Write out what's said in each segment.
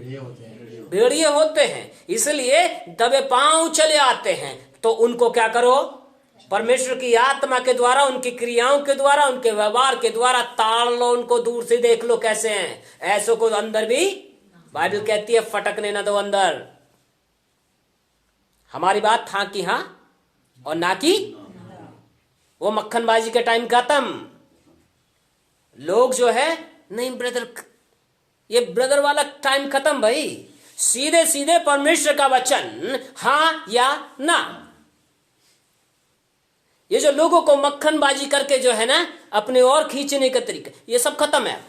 भेड़िए होते हैं, इसलिए दबे पांव चले आते हैं। तो उनको क्या करो, परमेश्वर की आत्मा के द्वारा, उनकी क्रियाओं के द्वारा, उनके व्यवहार के द्वारा ताड़ लो उनको, दूर से देख लो कैसे हैं। ऐसो को अंदर भी बाइबल कहती है फटकने ना दो अंदर। हमारी बात था कि हाँ और ना कि वो मक्खनबाजी के टाइम खत्म। लोग जो है नहीं ब्रदर, ये ब्रदर वाला टाइम खत्म भाई। सीधे सीधे परमेश्वर का वचन हाँ या ना। ये जो लोगों को मक्खनबाजी करके जो है ना अपने और खींचने का तरीका, ये सब खत्म है।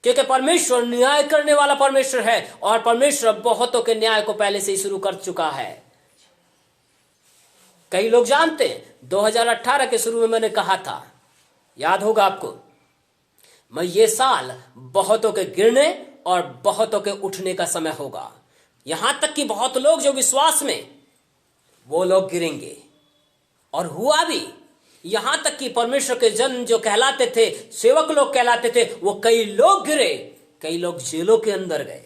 क्योंकि परमेश्वर न्याय करने वाला परमेश्वर है और परमेश्वर बहुतों के न्याय को पहले से ही शुरू कर चुका है। कई लोग जानते हैं 2018 के शुरू में मैंने कहा था, याद होगा आपको, मैं ये साल बहुतों के गिरने और बहुतों के उठने का समय होगा। यहां तक कि बहुत लोग जो विश्वास में, वो लोग गिरेंगे। और हुआ भी। यहां तक कि परमेश्वर के जन जो कहलाते थे, सेवक लोग कहलाते थे, वो कई लोग गिरे, कई लोग जेलों के अंदर गए।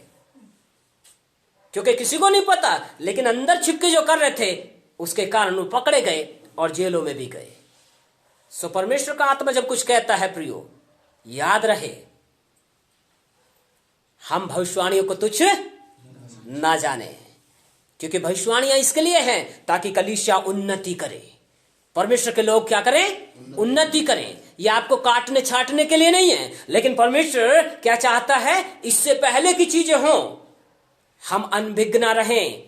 क्योंकि किसी को नहीं पता, लेकिन अंदर छिप के जो कर रहे थे उसके कारण वो पकड़े गए और जेलों में भी गए। सो परमेश्वर का आत्मा जब कुछ कहता है प्रियो, याद रहे हम भविष्यवाणियों को तुच्छ ना जाने। क्योंकि भविष्यवाणियां इसके लिए हैं ताकि कलीसिया उन्नति करे। परमेश्वर के लोग क्या करें? उन्नति करें। यह आपको काटने छाटने के लिए नहीं है, लेकिन परमेश्वर क्या चाहता है, इससे पहले की चीजें हों, हम अनभिज्ञ ना रहें,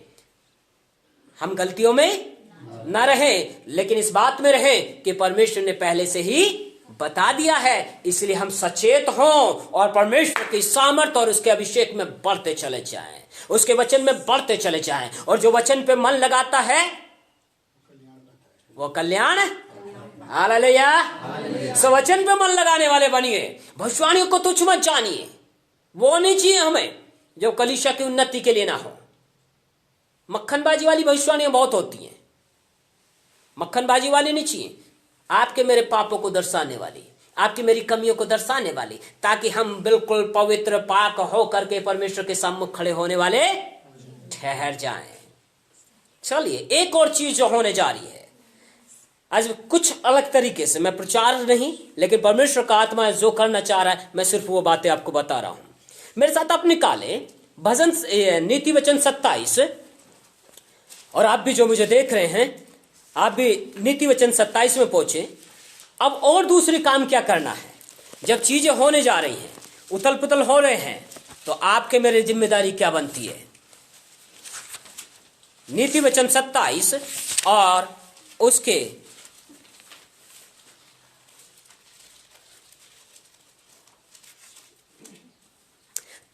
हम गलतियों में ना रहें, लेकिन इस बात में रहें कि परमेश्वर ने पहले से ही बता दिया है। इसलिए हम सचेत हों और परमेश्वर की सामर्थ और उसके अभिषेक में बढ़ते चले जाएं, उसके वचन में बढ़ते चले जाएं। और जो वचन पे मन लगाता है वो कल्याण। हालेलुया। सो वचन पे मन लगाने वाले बनिए। भविष्यवाणियों को तुच्छ मत जानिए। वो नहीं चाहिए हमें जो कलीसिया की उन्नति के लिए ना हो। मक्खनबाजी वाली भविष्यवाणियां बहुत होती हैं, मक्खनबाजी वाली नहीं चाहिए। आपके मेरे पापों को दर्शाने वाली, आपकी मेरी कमियों को दर्शाने वाली, ताकि हम बिल्कुल पवित्र पाक हो करके परमेश्वर के सम्मुख खड़े होने वाले ठहर जाएं। चलिए, एक और चीज जो होने जा रही है आज कुछ अलग तरीके से, मैं प्रचार नहीं, लेकिन परमेश्वर का आत्मा जो करना चाह रहा है, मैं सिर्फ वो बातें आपको बता रहा हूं। मेरे साथ आप निकाले भजन नीति वचन 27, और आप भी जो मुझे देख रहे हैं, आप भी नीति वचन 27 में पहुंचे। अब और दूसरी काम क्या करना है? जब चीजें होने जा रही हैं, उथल पुथल हो रहे हैं, तो आपके मेरे जिम्मेदारी क्या बनती है? नीति वचन 27 और उसके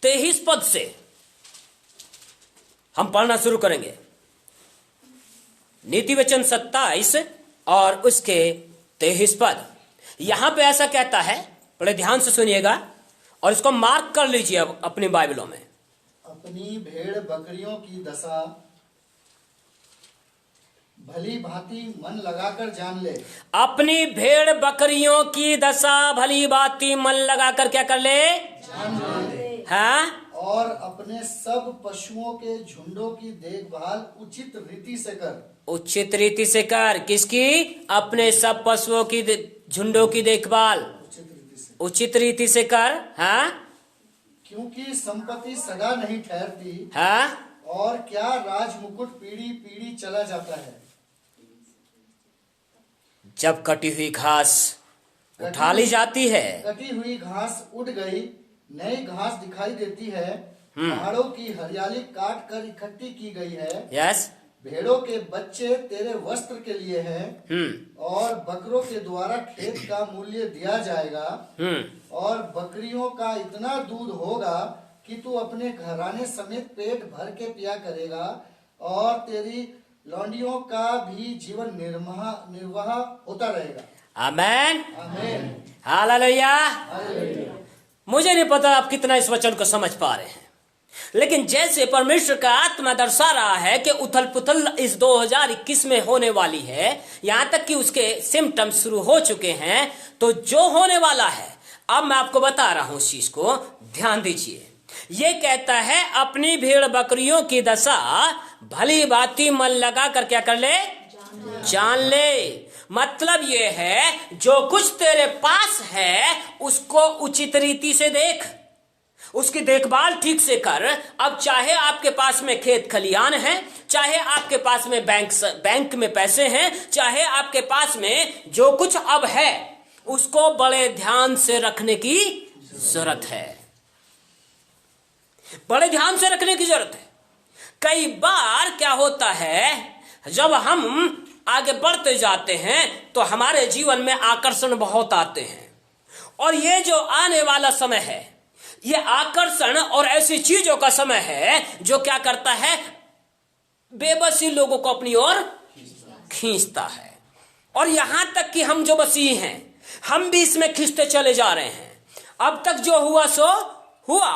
23 पद से हम पढ़ना शुरू करेंगे। नीति वचन 27 और उसके 23 पद। यहां पे ऐसा कहता है, बड़े ध्यान से सुनिएगा और इसको मार्क कर लीजिए अब अपनी बाइबलों में। अपनी भेड़ बकरियों की दशा भली भांति मन लगाकर जान ले। अपनी भेड़ बकरियों की दशा भली भांति मन लगाकर क्या कर ले? जान ले। हाँ? और अपने सब पशुओं के झुंडों की देखभाल उचित रीति से कर। उचित रीति से कर। किसकी? अपने सब पशुओं की झुंडों की देखभाल उचित रीति से कर। हाँ? क्योंकि संपत्ति सदा नहीं ठहरती। हाँ? और क्या राजमुकुट पीढ़ी पीढ़ी चला जाता है। जब कटी हुई घास उठा ली जाती है, कटी हुई घास उड़ गई, नई घास दिखाई देती है। पहाड़ों की हरियाली काट कर इकट्ठी की गई है। यस। भेड़ों के बच्चे तेरे वस्त्र के लिए हैं। और बकरों के द्वारा खेत का मूल्य दिया जाएगा। और बकरियों का इतना दूध होगा कि तू अपने घराने समेत पेट भर के पिया करेगा। और तेरी लौंडियों का भी जीवन निर्वाह होता रहेगा। आमेन। आमेन। हालेलुया। हालेलुया। मुझे नहीं पता आप कितना इस वचन को समझ पा रहे हैं, लेकिन जैसे परमेश्वर का आत्मा दर्शा रहा है कि उथल पुथल इस 2021 में होने वाली है, यहां तक कि उसके सिम्टम्स शुरू हो चुके हैं, तो जो होने वाला है अब मैं आपको बता रहा हूं उस चीज को ध्यान दीजिए। ये कहता है अपनी भेड़ बकरियों की दशा भली भांति मन लगा कर क्या कर ले, जान ले। मतलब ये है जो कुछ तेरे पास है उसको उचित रीति से देख, उसकी देखभाल ठीक से कर। अब चाहे आपके पास में खेत खलियान है, चाहे आपके पास में बैंक में पैसे हैं, चाहे आपके पास में जो कुछ अब है, उसको बड़े ध्यान से रखने की जरूरत है, बड़े ध्यान से रखने की जरूरत है। कई बार क्या होता है, जब हम आगे बढ़ते जाते हैं तो हमारे जीवन में आकर्षण बहुत आते हैं, और ये जो आने वाला समय है, ये आकर्षण और ऐसी चीजों का समय है जो क्या करता है, बेबसी लोगों को अपनी ओर खींचता है। और यहां तक कि हम जो मसीह हैं, हम भी इसमें खींचते चले जा रहे हैं। अब तक जो हुआ सो हुआ,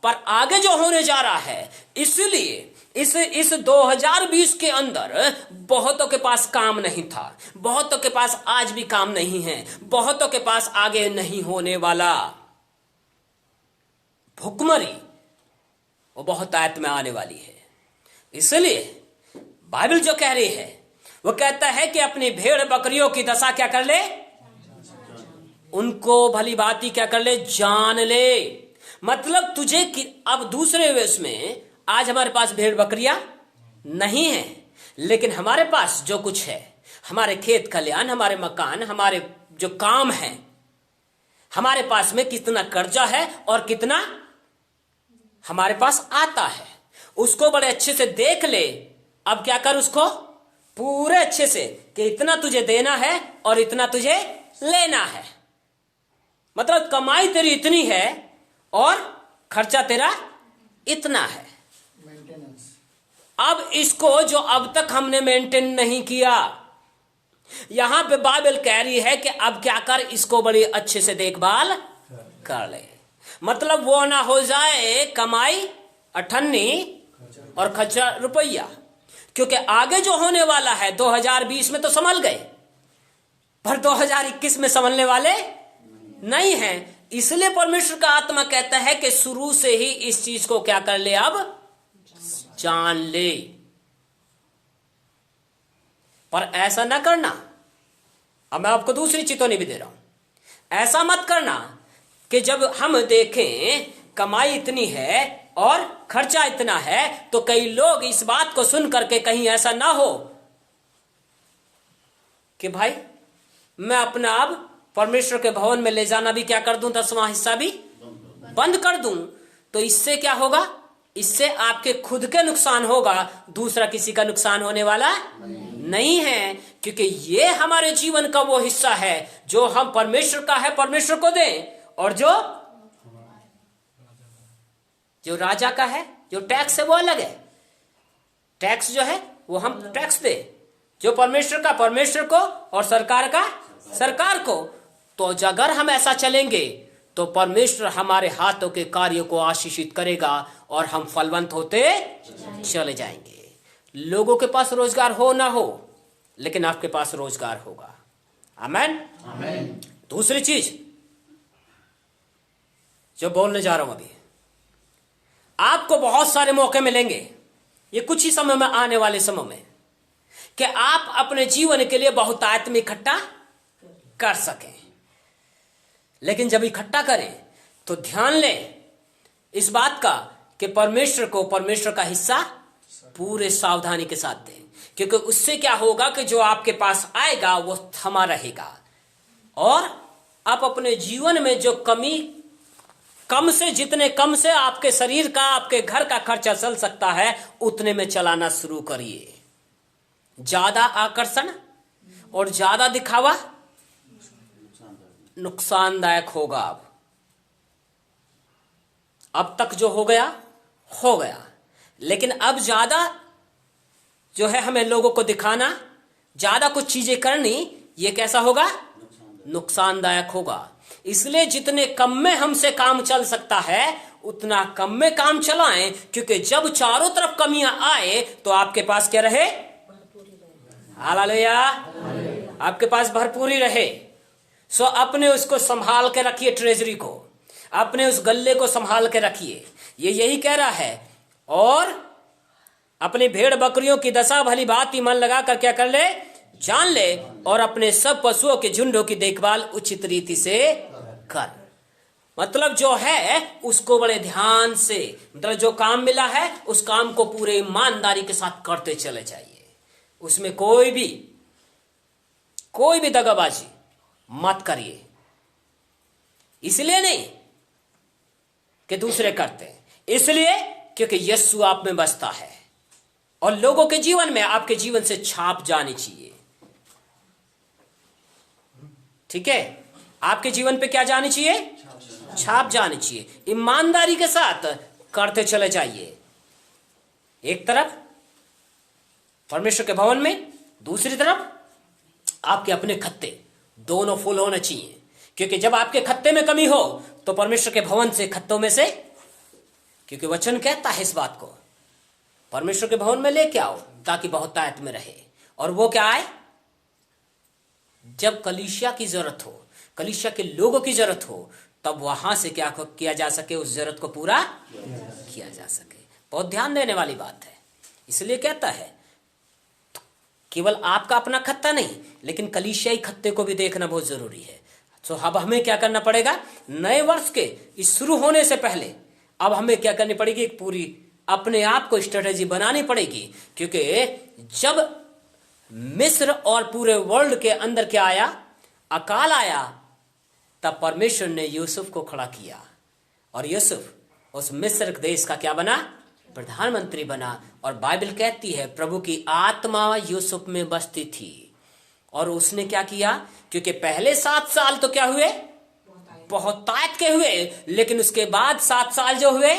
पर आगे जो होने जा रहा है, इसलिए इस 2020 के अंदर बहुतों के पास काम नहीं था, बहुतों के पास आज भी काम नहीं है, बहुतों के पास आगे नहीं होने वाला। भुखमरी वो बहुत आयत में आने वाली है। इसलिए बाइबल जो कह रही है वो कहता है कि अपनी भेड़ बकरियों की दशा क्या कर ले, उनको भली भांति क्या कर ले, जान ले। मतलब तुझे अब दूसरे वेश में, आज हमारे पास भेड़ बकरियां नहीं है, लेकिन हमारे पास जो कुछ है, हमारे खेत खलियान, हमारे मकान, हमारे जो काम है, हमारे पास में कितना कर्जा है और कितना हमारे पास आता है, उसको बड़े अच्छे से देख ले। अब क्या कर, उसको पूरे अच्छे से कि इतना तुझे देना है और इतना तुझे लेना है। मतलब कमाई तेरी इतनी है और खर्चा तेरा इतना है। मेंटेनेंस। अब इसको जो अब तक हमने मेंटेन नहीं किया, यहां पे बाइबल कह रही है कि अब क्या कर, इसको बड़ी अच्छे से देखभाल कर ले। मतलब वो ना हो जाए कमाई 98 और खर्चा रुपया, क्योंकि आगे जो होने वाला है 2020 में तो संभल गए, पर 2021 में संभलने वाले नहीं हैं। इसलिए परमेश्वर का आत्मा कहता है कि शुरू से ही इस चीज को क्या कर ले, अब जान ले। पर ऐसा ना करना, अब मैं आपको दूसरी चेतावनी भी दे रहा हूं, ऐसा मत करना कि जब हम देखें कमाई इतनी है और खर्चा इतना है, तो कई लोग इस बात को सुन करके कहीं ऐसा ना हो कि भाई मैं अपना अब परमेश्वर के भवन में ले जाना भी क्या कर दूं, 10वां हिस्सा भी बंद कर दूं। तो इससे क्या होगा, इससे आपके खुद के नुकसान होगा, दूसरा किसी का नुकसान होने वाला नहीं है। क्योंकि ये हमारे जीवन का वो हिस्सा है जो हम परमेश्वर का है, परमेश्वर को दें, और जो राजा का है, जो टैक्स है वो अलग है। टैक्स जो है वो हम टैक्स दे, जो परमेश्वर का परमेश्वर को और सरकार का सरकार को। तो अगर हम ऐसा चलेंगे तो परमेश्वर हमारे हाथों के कार्यों को आशीषित करेगा और हम फलवंत होते चले जाएंगे। लोगों के पास रोजगार हो ना हो, लेकिन आपके पास रोजगार होगा। आमेन, आमेन। दूसरी चीज जो बोलने जा रहा हूं अभी, आपको बहुत सारे मौके मिलेंगे ये कुछ ही समय में, आने वाले समय में, कि आप अपने जीवन के लिए बहुतायत में इकट्ठा कर सकें। लेकिन जब इकट्ठा करें तो ध्यान लें इस बात का कि परमेश्वर को परमेश्वर का हिस्सा पूरे सावधानी के साथ दें, क्योंकि उससे क्या होगा कि जो आपके पास आएगा वो थमा रहेगा, और आप अपने जीवन में जो जितने कम से आपके शरीर का, आपके घर का खर्चा चल सकता है, उतने में चलाना शुरू करिए। ज्यादा आकर्षण और ज्यादा दिखावा नुकसानदायक होगा। अब तक जो हो गया, लेकिन अब ज्यादा जो है हमें लोगों को दिखाना, ज्यादा कुछ चीजें करनी, ये कैसा होगा, नुकसानदायक होगा। इसलिए जितने कम में हमसे काम चल सकता है उतना कम में काम चलाएं, क्योंकि जब चारों तरफ कमियां आए तो आपके पास क्या रहे, हालेलुया, आपके पास भरपूरी रहे। सो अपने उसको संभाल के रखिए, ट्रेजरी को, अपने उस गल्ले को संभाल के रखिए। ये यही कह रहा है, और अपनी भेड़ बकरियों की दशा भली भांति मन लगा कर क्या कर ले, जान ले, और अपने सब पशुओं के झुंडों की देखभाल उचित रीति से कर। मतलब जो है उसको बड़े ध्यान से, मतलब जो काम मिला है उस काम को पूरे ईमानदारी के साथ करते चले जाइए। उसमें कोई भी दगाबाजी मत करिए। इसलिए नहीं कि दूसरे करते हैं, इसलिए क्योंकि यीशु आप में बसता है और लोगों के जीवन में आपके जीवन से छाप जानी चाहिए। ठीक है, आपके जीवन पे क्या जानी चाहिए? छाप जानी चाहिए। ईमानदारी के साथ करते चले जाइए। एक तरफ परमेश्वर के भवन में, दूसरी तरफ आपके अपने खत्ते, दोनों फुल होने चाहिए। क्योंकि जब आपके खत्ते में कमी हो तो परमेश्वर के भवन से, खत्तों में से, क्योंकि वचन कहता है इस बात को, परमेश्वर के भवन में लेके आओ ताकि बहुतायत में रहे। और वो क्या आए? जब कलीसिया की जरूरत हो, कलीसिया के लोगों की जरूरत हो, तब वहां से क्या किया जा सके, उस जरूरत को पूरा किया जा सके। बहुत ध्यान देने वाली बात है। इसलिए कहता है केवल आपका अपना खत्ता नहीं, लेकिन कलीसियाई खत्ते को भी देखना बहुत जरूरी है। तो अब हमें क्या करना पड़ेगा? नए वर्ष के इस शुरू होने से पहले अब हमें क्या करनी पड़ेगी? एक पूरी अपने आप को स्ट्रेटेजी बनानी पड़ेगी। क्योंकि जब मिस्र और पूरे वर्ल्ड के अंदर क्या आया? अकाल आया, तब परमेश्वर ने यूसुफ को खड़ा किया और यूसुफ उस मिस्र देश का क्या बना? प्रधानमंत्री बना। और बाइबल कहती है प्रभु की आत्मा यूसुफ में बसती थी। और उसने क्या किया? क्योंकि पहले 7 साल तो क्या हुए? बहुतायत के हुए, लेकिन उसके बाद 7 साल जो हुए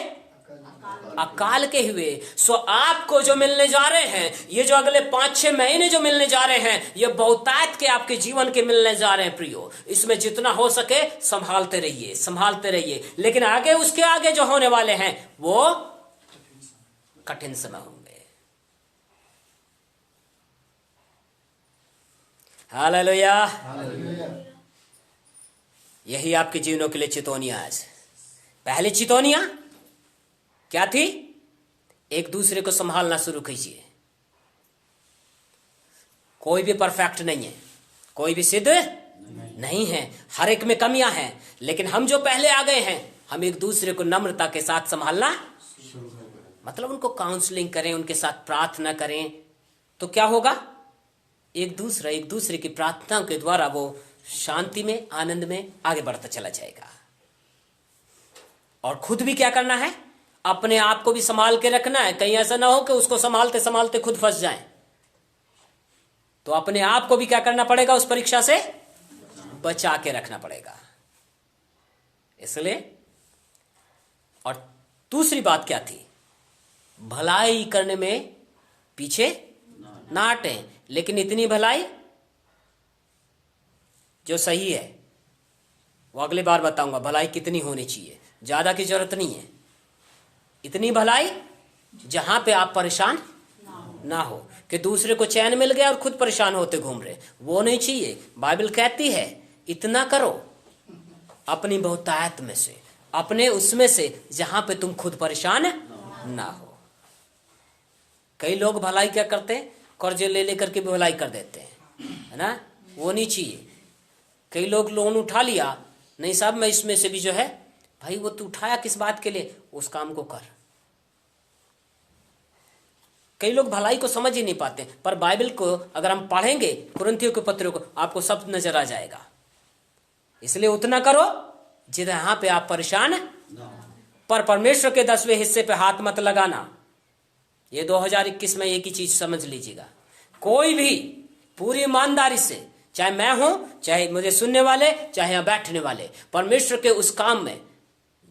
अकाल के हुए। सो आपको जो मिलने जा रहे हैं, ये जो अगले 5-6 महीने जो मिलने जा रहे हैं, ये बहुतायत के आपके जीवन के मिलने जा रहे हैं प्रियो। इसमें जितना हो सके संभालते रहिए, संभालते रहिए। लेकिन आगे, उसके आगे जो होने वाले हैं वो कठिन समय होंगे। हालेलुया। यही आपके जीवनों के लिए चितौनियां आज। पहली चितौनियां क्या थी? एक दूसरे को संभालना शुरू कीजिए। कोई भी परफेक्ट नहीं है, कोई भी सिद्ध नहीं है, हर एक में कमियां हैं। लेकिन हम जो पहले आ गए हैं, हम एक दूसरे को नम्रता के साथ संभालना, मतलब उनको काउंसलिंग करें, उनके साथ प्रार्थना करें, तो क्या होगा? एक दूसरे की प्रार्थना के द्वारा वो शांति में, आनंद में आगे बढ़ता चला जाएगा। और खुद भी क्या करना है? अपने आप को भी संभाल के रखना है। कहीं ऐसा ना हो कि उसको संभालते संभालते खुद फंस जाएं। तो अपने आप को भी क्या करना पड़ेगा? उस परीक्षा से बचा के रखना पड़ेगा। इसलिए, और दूसरी बात क्या थी? भलाई करने में पीछे ना हटें, लेकिन इतनी भलाई जो सही है, वो अगली बार बताऊंगा भलाई कितनी होनी चाहिए। ज्यादा की जरूरत नहीं है, इतनी भलाई जहां पे आप परेशान ना हो कि दूसरे को चैन मिल गया और खुद परेशान होते घूम रहे, वो नहीं चाहिए। बाइबल कहती है इतना करो अपनी बहुतायत में से, अपने उसमें से जहां पे तुम खुद परेशान ना हो। कई लोग भलाई क्या करते हैं? कर्जे ले लेकर के भी भलाई कर देते हैं, है ना? वो नहीं चाहिए। कई लोग लोन उठा लिया, नहीं साहब मैं इसमें से भी जो है, भाई वो तू उठाया किस बात के लिए? उस काम को कर। कई लोग भलाई को समझ ही नहीं पाते, पर बाइबल को अगर हम पढ़ेंगे, कुरिन्थियों के पत्रों को, आपको सब नजर आ जाएगा। इसलिए उतना करो जहां पे आप परेशान, पर परमेश्वर के 10वें हिस्से पे हाथ मत लगाना। ये 2021 में एक ही चीज समझ लीजिएगा, कोई भी पूरी ईमानदारी से, चाहे मैं हूं, चाहे मुझे सुनने वाले, चाहे यहां बैठने वाले, परमेश्वर के उस काम में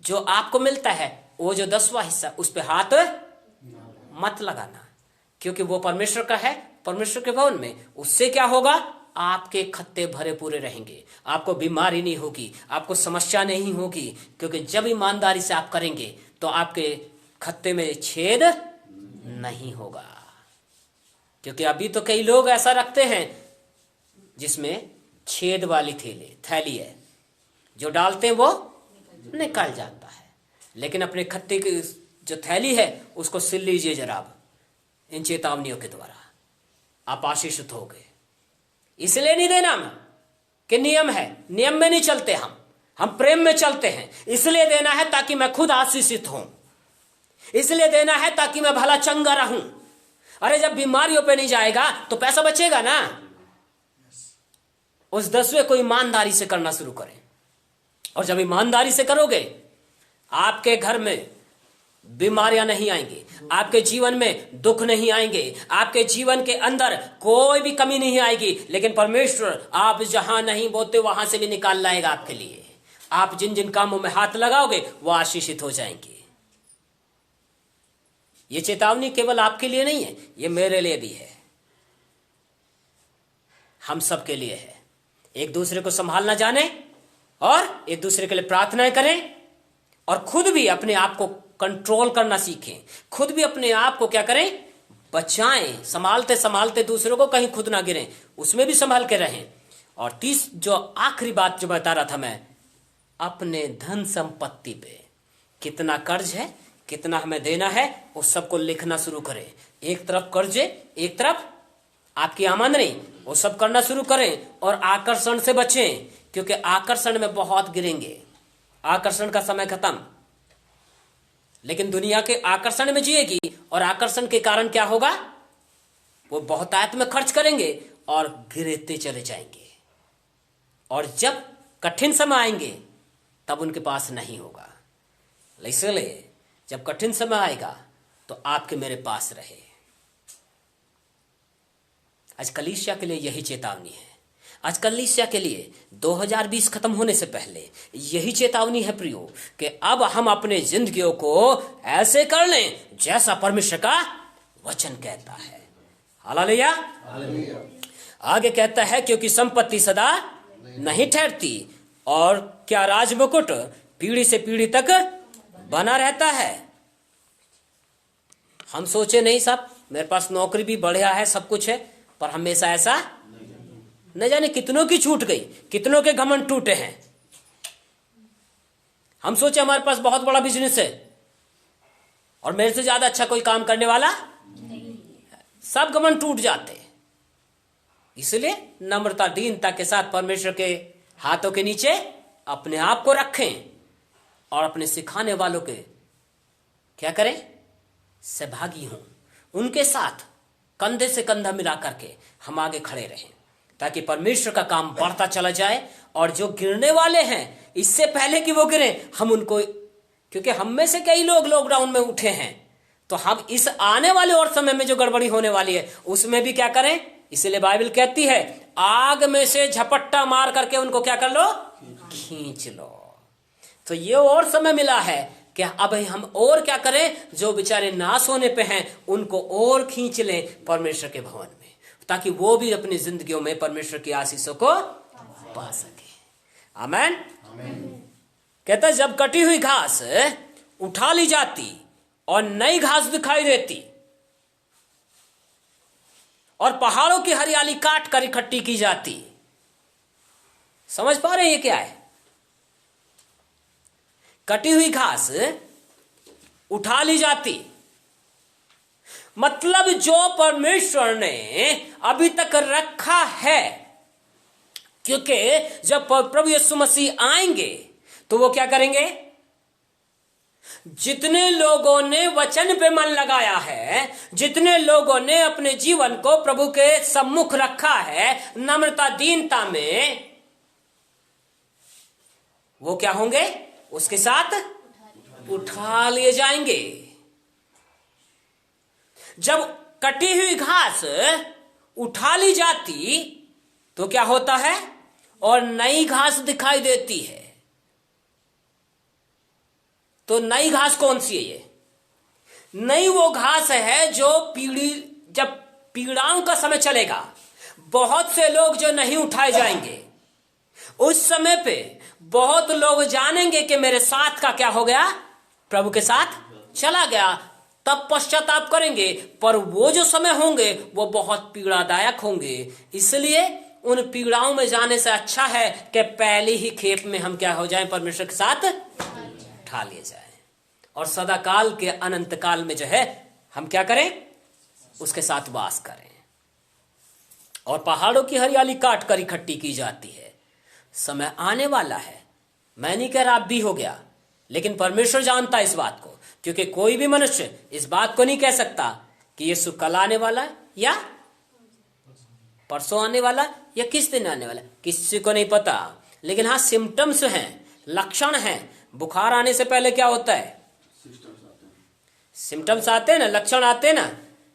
जो आपको मिलता है, वो जो 10वां हिस्सा, उस पे हाथ मत लगाना। क्योंकि वो परमेश्वर का है, परमेश्वर के भवन में। उससे क्या होगा? आपके खत्ते भरे पूरे रहेंगे, आपको बीमारी नहीं होगी, आपको समस्या नहीं होगी। क्योंकि जब ईमानदारी से आप करेंगे तो आपके खत्ते में छेद नहीं होगा। क्योंकि अभी तो कई लोग ऐसा रखते हैं जिसमें छेद वाली थैली है, जो डालते हैं वो निकल जाता है। लेकिन अपने खत्ते की जो थैली है उसको सिल लीजिए जरा अब, इन चेतावनियों के द्वारा आप आशीषित हो गए। इसलिए नहीं देना कि नियम है, नियम में नहीं चलते हम प्रेम में चलते हैं। इसलिए देना है ताकि मैं खुद आशीषित हूं, इसलिए देना है ताकि मैं भला चंगा रहूं। अरे जब बीमारियों पे नहीं जाएगा तो पैसा बचेगा ना। उस 10वें को ईमानदारी से करना शुरू करें, और जब ईमानदारी से करोगे आपके घर में बीमारियां नहीं आएंगी, आपके जीवन में दुख नहीं आएंगे, आपके जीवन के अंदर कोई भी कमी नहीं आएगी। लेकिन परमेश्वर आप जहां नहीं बोते वहां से भी निकाल लाएगा आपके लिए। आप जिन जिन कामों में हाथ लगाओगे वो आशीषित हो जाएंगे। ये चेतावनी केवल आपके लिए नहीं है, ये मेरे लिए भी है, हम सबके लिए है। एक दूसरे को संभालना जाने और एक दूसरे के लिए प्रार्थनाएं करें, और खुद भी अपने आप को कंट्रोल करना सीखें। खुद भी अपने आप को क्या करें, बचाएं। संभालते संभालते दूसरों को कहीं खुद ना गिरें, उसमें भी संभाल के रहें। और 30 जो आखिरी बात जो बता रहा था मैं, अपने धन संपत्ति पे कितना कर्ज है, कितना हमें देना है, उस सबको लिखना शुरू करें। एक तरफ कर्जे, एक तरफ आपकी आमदनी, वो सब करना शुरू करें। और आकर्षण से बचें, क्योंकि आकर्षण में बहुत गिरेंगे। आकर्षण का समय खत्म, लेकिन दुनिया के आकर्षण में जिएगी, और आकर्षण के कारण क्या होगा, वो बहुतायत में खर्च करेंगे और गिरते चले जाएंगे। और जब कठिन समय आएंगे तब उनके पास नहीं होगा। इसलिए जब कठिन समय आएगा तो आपके मेरे पास रहे। आज कलीसिया के लिए यही चेतावनी है। आज कलीसिया के लिए 2020 खत्म होने से पहले यही चेतावनी है प्रियो, कि अब हम अपने जिंदगियों को ऐसे कर लें जैसा परमेश्वर का वचन कहता है। हालेलुया। आगे कहता है, क्योंकि संपत्ति सदा नहीं ठहरती, और क्या राजमुकुट पीढ़ी से पीढ़ी तक बना रहता है। हम सोचे नहीं साहब मेरे पास नौकरी भी बढ़िया है, सब कुछ है, पर हमेशा ऐसा न जाने कितनों की छूट गई, कितनों के घमंड टूटे हैं। हम सोचे हमारे पास बहुत बड़ा बिजनेस है और मेरे से ज्यादा अच्छा कोई काम करने वाला नहीं, सब घमंड टूट जाते। इसलिए नम्रता दीनता के साथ परमेश्वर के हाथों के नीचे अपने आप को रखें, और अपने सिखाने वालों के क्या करें, सहभागी हों। उनके साथ कंधे से कंधा मिला करके हम आगे खड़े रहें, ताकि परमेश्वर का काम बढ़ता चला जाए। और जो गिरने वाले हैं, इससे पहले कि वो गिरें, हम उनको, क्योंकि हम में से कई लोग लॉकडाउन में उठे हैं, तो हम इस आने वाले और समय में जो गड़बड़ी होने वाली है उसमें भी क्या करें। इसलिए बाइबल कहती है, आग में से झपट्टा मार करके उनको क्या कर लो, खींच लो। तो ये और समय मिला है कि अब हम और क्या करें, जो बेचारे नाश होने पे हैं उनको और खींच लें परमेश्वर के भवन में, ताकि वो भी अपनी जिंदगियों में परमेश्वर की आशीषों को पा सके। आमीन। कहता है, जब कटी हुई घास उठा ली जाती और नई घास दिखाई देती, और पहाड़ों की हरियाली काट कर इकट्ठी की जाती। समझ पा रहे हैं ये क्या है? कटी हुई घास उठा ली जाती, मतलब जो परमेश्वर ने अभी तक रखा है। क्योंकि जब प्रभु यीशु मसीह आएंगे तो वो क्या करेंगे, जितने लोगों ने वचन पे मन लगाया है, जितने लोगों ने अपने जीवन को प्रभु के सम्मुख रखा है नम्रता दीनता में, वो क्या होंगे, उसके साथ उठा लिए जाएंगे। जब कटी हुई घास उठा ली जाती तो क्या होता है, और नई घास दिखाई देती है। तो नई घास कौन सी है? ये नई वो घास है जो जब पीड़ाओं का समय चलेगा, बहुत से लोग जो नहीं उठाए जाएंगे, उस समय पे बहुत लोग जानेंगे कि मेरे साथ का क्या हो गया, प्रभु के साथ चला गया, तब पश्चाताप करेंगे। पर वो जो समय होंगे वो बहुत पीड़ादायक होंगे। इसलिए उन पीड़ाओं में जाने से अच्छा है कि पहली ही खेप में हम क्या हो जाएं, परमेश्वर के साथ उठा लिए जाएं। और सदाकाल के अनंत काल में जो है हम क्या करें, उसके साथ वास करें। और पहाड़ों की हरियाली काट कर इकट्ठी की जाती है। समय आने वाला है, मैं नहीं कह रहा आप भी हो गया, लेकिन परमेश्वर जानता है इस बात को, क्योंकि कोई भी मनुष्य इस बात को नहीं कह सकता कि यीशु कल आने वाला है या परसों आने वाला या किस दिन आने वाला, किसी को नहीं पता। लेकिन हाँ, सिम्टम्स हैं, लक्षण हैं। बुखार आने से पहले क्या होता है, सिम्टम्स आते हैं ना, लक्षण आते हैं ना,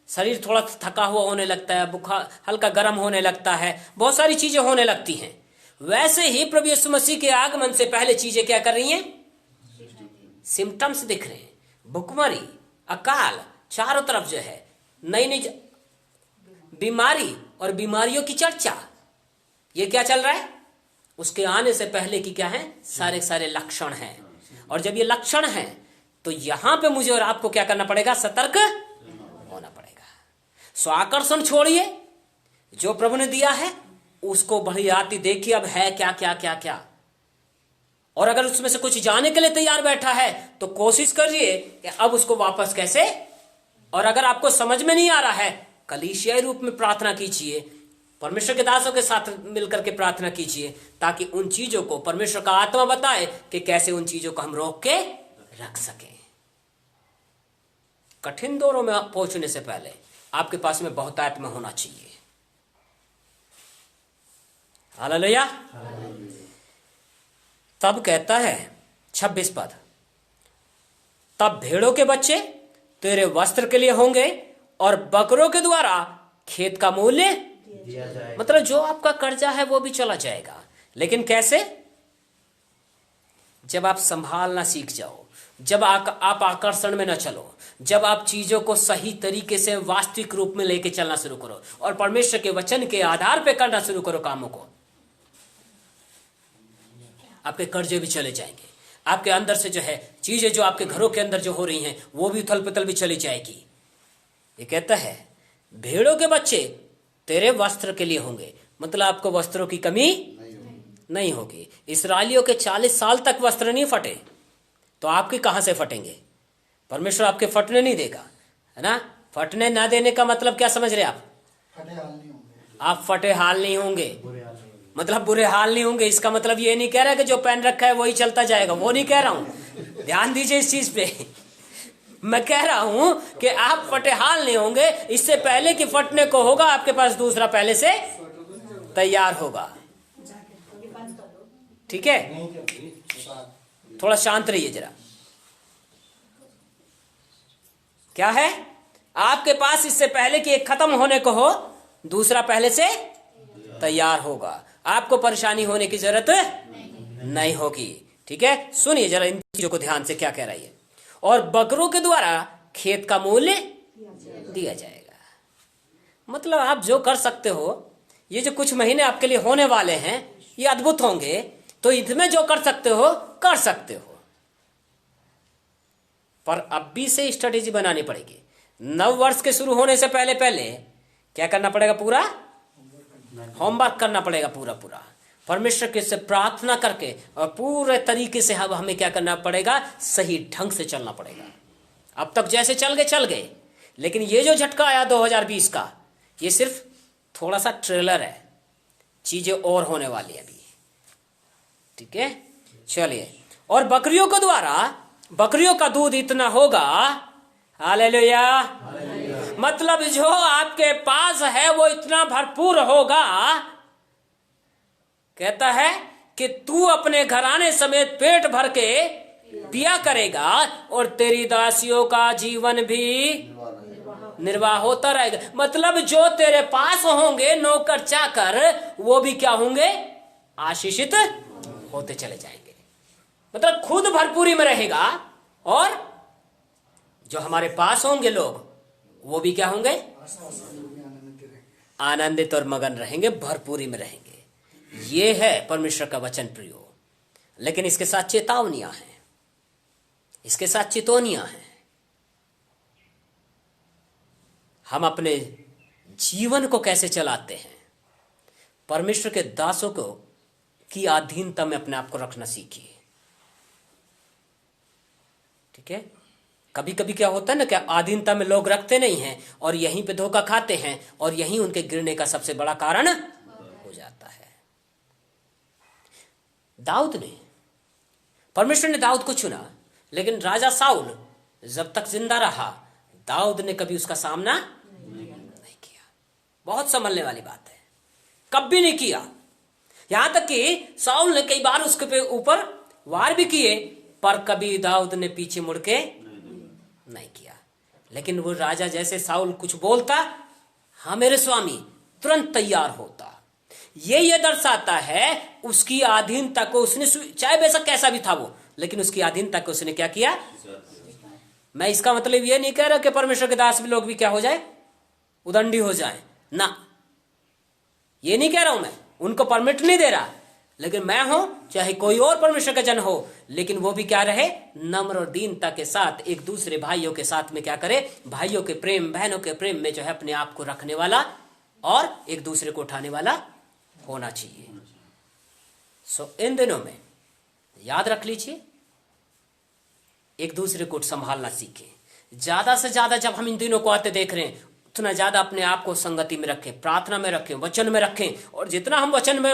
शरीर थोड़ा थका हुआ होने लगता है, बुखार हल्का गर्म होने लगता है, बहुत सारी चीजें होने लगती हैं। वैसे ही प्रभु यीशु मसीह के आगमन से पहले चीजें क्या कर रही हैं, सिम्टम्स दिख रहे हैं। भुखमरी, अकाल, चारों तरफ जो है नई नई बीमारी और बीमारियों की चर्चा, ये क्या चल रहा है, उसके आने से पहले की क्या है, सारे सारे लक्षण हैं। और जब ये लक्षण हैं तो यहां पे मुझे और आपको क्या करना पड़ेगा, सतर्क होना पड़ेगा। सो आकर्षण छोड़िए, जो प्रभु ने दिया है उसको बड़ी आती देखिए, अब है क्या क्या क्या क्या। और अगर उसमें से कुछ जाने के लिए तैयार बैठा है तो कोशिश करिए कि अब उसको वापस कैसे। और अगर आपको समझ में नहीं आ रहा है, कलीसियाई रूप में प्रार्थना कीजिए, परमेश्वर के दासों के साथ मिलकर के प्रार्थना कीजिए, ताकि उन चीजों को परमेश्वर का आत्मा बताए कि कैसे उन चीजों को हम रोक के रख सकें। कठिन दौरों में पहुंचने से पहले आपके पास में बहुत आत्मा होना चाहिए। हालेलुया। तब कहता है 26 पद, तब भेड़ों के बच्चे तेरे वस्त्र के लिए होंगे और बकरों के द्वारा खेत का मूल्य दिया जाएगा। मतलब जो आपका कर्जा है वो भी चला जाएगा। लेकिन कैसे, जब आप संभालना सीख जाओ, जब आप आकर्षण में न चलो, जब आप चीजों को सही तरीके से वास्तविक रूप में लेके चलना शुरू करो और परमेश्वर के वचन के आधार पे करना शुरू करो कामों को, आपके कर्जे भी चले जाएंगे। आपके अंदर से जो है चीजें जो आपके घरों के अंदर जो हो रही हैं वो भी उथल पुथल भी चली जाएगी। ये कहता है भेड़ों के बच्चे तेरे वस्त्र के लिए होंगे, मतलब आपको वस्त्रों की कमी नहीं होगी। इस्राएलियों के 40 साल तक वस्त्र नहीं फटे, तो आपके कहां से फटेंगे। परमेश्वर आपके फटने नहीं देगा, है ना। फटने ना देने का मतलब क्या समझ रहे आप, आप फटे हाल नहीं होंगे, मतलब बुरे हाल नहीं होंगे। इसका मतलब ये नहीं कह रहा कि जो पहन रखा है वही चलता जाएगा, वो नहीं कह रहा हूं। ध्यान दीजिए इस चीज पे। मैं कह रहा हूं कि आप फटे हाल नहीं होंगे। इससे पहले कि फटने को होगा, आपके पास दूसरा पहले से तैयार होगा। ठीक है, थोड़ा शांत रहिए जरा। क्या है, आपके पास इससे पहले कि एक खत्म होने को हो, दूसरा पहले से तैयार होगा। आपको परेशानी होने की जरूरत नहीं होगी। ठीक है, सुनिए जरा इन चीजों को ध्यान से, क्या कह रही है। और बकरों के द्वारा खेत का मूल्य दिया जाएगा। मतलब आप जो कर सकते हो, ये जो कुछ महीने आपके लिए होने वाले हैं ये अद्भुत होंगे, तो इसमें जो कर सकते हो कर सकते हो। पर अब भी से स्ट्रेटेजी बनानी पड़ेगी। नव वर्ष के शुरू होने से पहले पहले क्या करना पड़ेगा, पूरा होमवर्क करना पड़ेगा, पूरा पूरा परमेश्वर के से प्रार्थना करके और पूरे तरीके से अब हमें क्या करना पड़ेगा, सही ढंग से चलना पड़ेगा। अब तक जैसे चल गए, लेकिन ये जो झटका आया 2020 का, ये सिर्फ थोड़ा सा ट्रेलर है, चीजें और होने वाली है अभी। ठीक है, चलिए। और बकरियों के द्वारा, बकरियों का दूध इतना होगा, हालेलुया, मतलब जो आपके पास है वो इतना भरपूर होगा। कहता है कि तू अपने घराने समेत पेट भर के पिया करेगा और तेरी दासियों का जीवन भी निर्वाह होता रहेगा। मतलब जो तेरे पास होंगे नौकर चाकर, वो भी क्या होंगे, आशीषित होते चले जाएंगे। मतलब खुद भरपूरी में रहेगा और जो हमारे पास होंगे लोग, वो भी क्या होंगे, आनंदित और मगन रहेंगे, भरपूरी में रहेंगे। ये है परमेश्वर का वचन प्रियो। लेकिन इसके साथ चेतावनियां हैं, इसके साथ चेतावनियां हैं। हम अपने जीवन को कैसे चलाते हैं, परमेश्वर के दासों को की अधीनता में अपने आप को रखना सीखिए। ठीक है, कभी कभी क्या होता है ना, क्या अधीनता में लोग रखते नहीं हैं और यहीं पे धोखा खाते हैं और यहीं उनके गिरने का सबसे बड़ा कारण हो जाता है। दाऊद ने, परमेश्वर ने दाऊद को चुना, लेकिन राजा साउल जब तक जिंदा रहा दाऊद ने कभी उसका सामना नहीं किया। बहुत संभलने वाली बात है, कभी नहीं किया। यहां तक कि साउल ने कई बार उसके ऊपर वार भी किए, पर कभी दाऊद ने पीछे मुड़ के नहीं किया। लेकिन वो राजा जैसे साउल कुछ बोलता, हाँ मेरे स्वामी, तुरंत तैयार होता। ये दर्शाता है उसकी अधीनता को उसने, चाहे बेशक कैसा भी था वो, लेकिन उसकी अधीनता को उसने क्या किया। मैं इसका मतलब ये नहीं कह रहा कि परमेश्वर के दास भी लोग भी क्या हो जाए, उदंडी हो जाए ना, ये नहीं कह रहा हूं मैं, उनको परमिट नहीं दे रहा। लेकिन मैं हूं चाहे कोई और परमेश्वर का जन हो, लेकिन वो भी क्या रहे, नम्र और दीनता के साथ एक दूसरे भाइयों के साथ में क्या करे, भाइयों के प्रेम, बहनों के प्रेम में जो है अपने आप को रखने वाला और एक दूसरे को उठाने वाला होना चाहिए। इन दिनों में याद रख लीजिए, एक दूसरे को संभालना सीखें। ज्यादा से ज्यादा जब हम इन दिनों को आते देख रहे हैं, उतना ज्यादा अपने आप को संगति में रखें, प्रार्थना में रखें, वचन में रखें, और जितना हम वचन में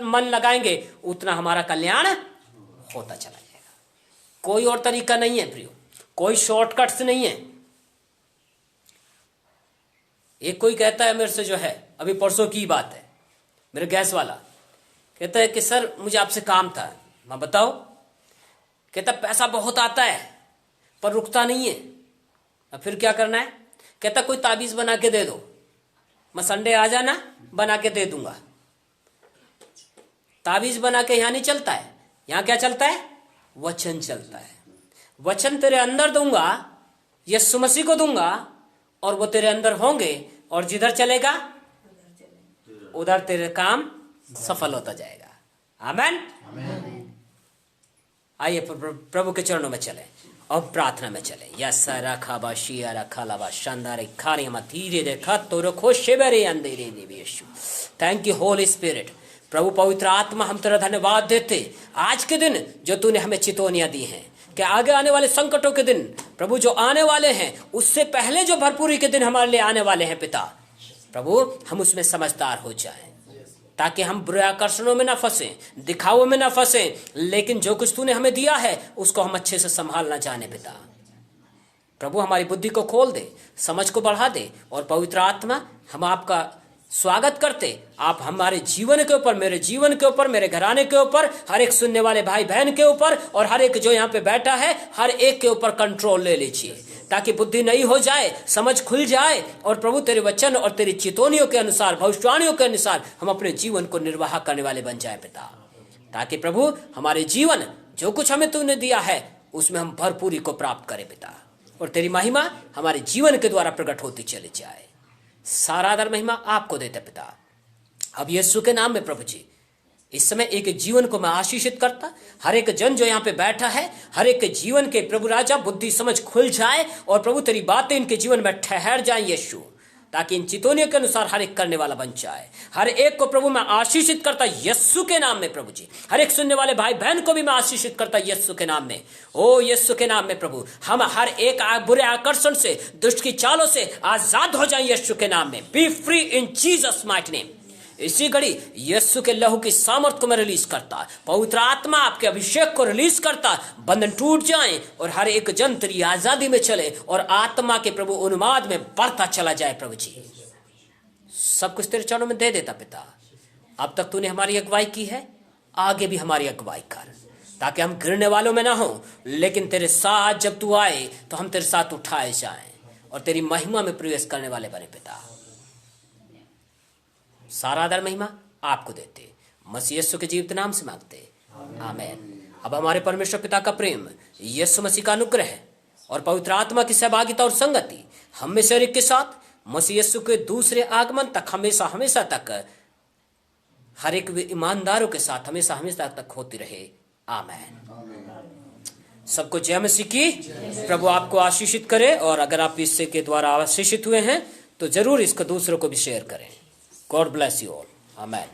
मन लगाएंगे उतना हमारा कल्याण होता चला जाएगा। कोई और तरीका नहीं है प्रियो, कोई शॉर्टकट्स नहीं है। एक कोई कहता है मेरे से, जो है अभी परसों की बात है, मेरे गैस वाला कहता है कि सर मुझे आपसे काम था। मैं बताओ, कहता पैसा बहुत आता है पर रुकता नहीं है। अब फिर क्या करना है, कहता कोई ताबीज बना के दे दो, मैं संडे आ जाना बना के दे दूंगा। ताबीज बना के यहां नहीं चलता है, यहां क्या चलता है, वचन चलता है। वचन तेरे अंदर दूंगा, यीशु मसीह को दूंगा, और वो तेरे अंदर होंगे, और जिधर चलेगा उधर तेरे काम सफल होता जाएगा। आमेन। आइए प्रभु के चरणों में चले और प्रार्थना में चले। यस्सा खाबा शिया खालाबा शानदार खारी हम धीरे देखा तो रखो शिवरे अंधेरे निवेशु। Thank you holy spirit. प्रभु पवित्र आत्मा, हम तेरा धन्यवाद देते आज के दिन जो तूने हमें चितौनियां दी हैं कि आगे आने वाले संकटों के दिन प्रभु जो आने वाले हैं, उससे पहले जो भरपूरी के दिन हमारे लिए आने वाले हैं पिता, प्रभु हम उसमें समझदार हो जाएं, ताकि हम बुरे आकर्षणों में ना फंसे, दिखावों में ना फंसे, लेकिन जो कुछ तूने हमें दिया है उसको हम अच्छे से संभालना जाने पिता। प्रभु हमारी बुद्धि को खोल दे, समझ को बढ़ा दे, और पवित्र आत्मा हम आपका स्वागत करते। आप हमारे जीवन के ऊपर, मेरे जीवन के ऊपर, मेरे घराने के ऊपर, हर एक सुनने वाले भाई बहन के ऊपर, और हर एक जो यहाँ पे बैठा है हर एक के ऊपर कंट्रोल ले लीजिए, ताकि बुद्धि नई हो जाए, समझ खुल जाए, और प्रभु तेरे वचन और तेरी चितौनियों के अनुसार, भविष्यवाणियों के अनुसार हम अपने जीवन को निर्वाह करने वाले बन जाए पिता। ताकि प्रभु हमारे जीवन जो कुछ हमें तूने दिया है उसमें हम भरपूरी को प्राप्त करें पिता, और तेरी महिमा हमारे जीवन के द्वारा प्रकट होती चली जाए। सारा आदर महिमा आपको देते पिता। अब यीशु के नाम में प्रभु जी इस समय एक जीवन को मैं आशीषित करता, हर एक जन जो यहाँ पे बैठा है, हर एक जीवन के प्रभु राजा बुद्धि समझ खुल जाए, और प्रभु तेरी बातें इनके जीवन में ठहर जाए यीशु, ताकि इन चितौनियों के अनुसार हर एक करने वाला बन जाए। हर एक को प्रभु मैं आशीषित करता यीशु के नाम में प्रभु जी। हर एक सुनने वाले भाई बहन को भी मैं आशीषित करता यीशु के नाम में। ओ यीशु के नाम में प्रभु हम हर एक बुरे आकर्षण से, दुष्ट की चालों से आजाद हो जाए यीशु के नाम में। B free in Jesus mighty name. इसी घड़ी यीशु के लहू की सामर्थ को मैं रिलीज करता, पवित्र आत्मा आपके अभिषेक को रिलीज करता, बंधन टूट जाएं और हर एक जन तेरी आजादी में चले और आत्मा के प्रभु उन्माद में बढ़ता चला जाए। प्रभु जी सब कुछ तेरे चरणों में दे देता पिता। अब तक तूने हमारी अगुवाई की है, आगे भी हमारी अगुवाई कर, ताकि हम गिरने वालों में ना हो, लेकिन तेरे साथ जब तू आए तो हम तेरे साथ उठाए जाएं और तेरी महिमा में प्रवेश करने वाले बने पिता। सारा आदर महिमा आपको देते, मसीह यीशु के जीवित नाम से मांगते, आमीन। अब हमारे परमेश्वर पिता का प्रेम, यीशु मसीह का अनुग्रह और पवित्र आत्मा की सहभागिता और संगति हम में से एक के साथ मसीह यीशु के दूसरे आगमन तक हमेशा हमेशा तक हर एक ईमानदारों के साथ हमेशा हमेशा तक होती रहे, आमीन। सबको जय मसीह की। प्रभु आपको आशीषित करे, और अगर आप इससे के द्वारा आशीषित हुए हैं तो जरूर इसको दूसरों को भी शेयर करें। God bless you all. Amen.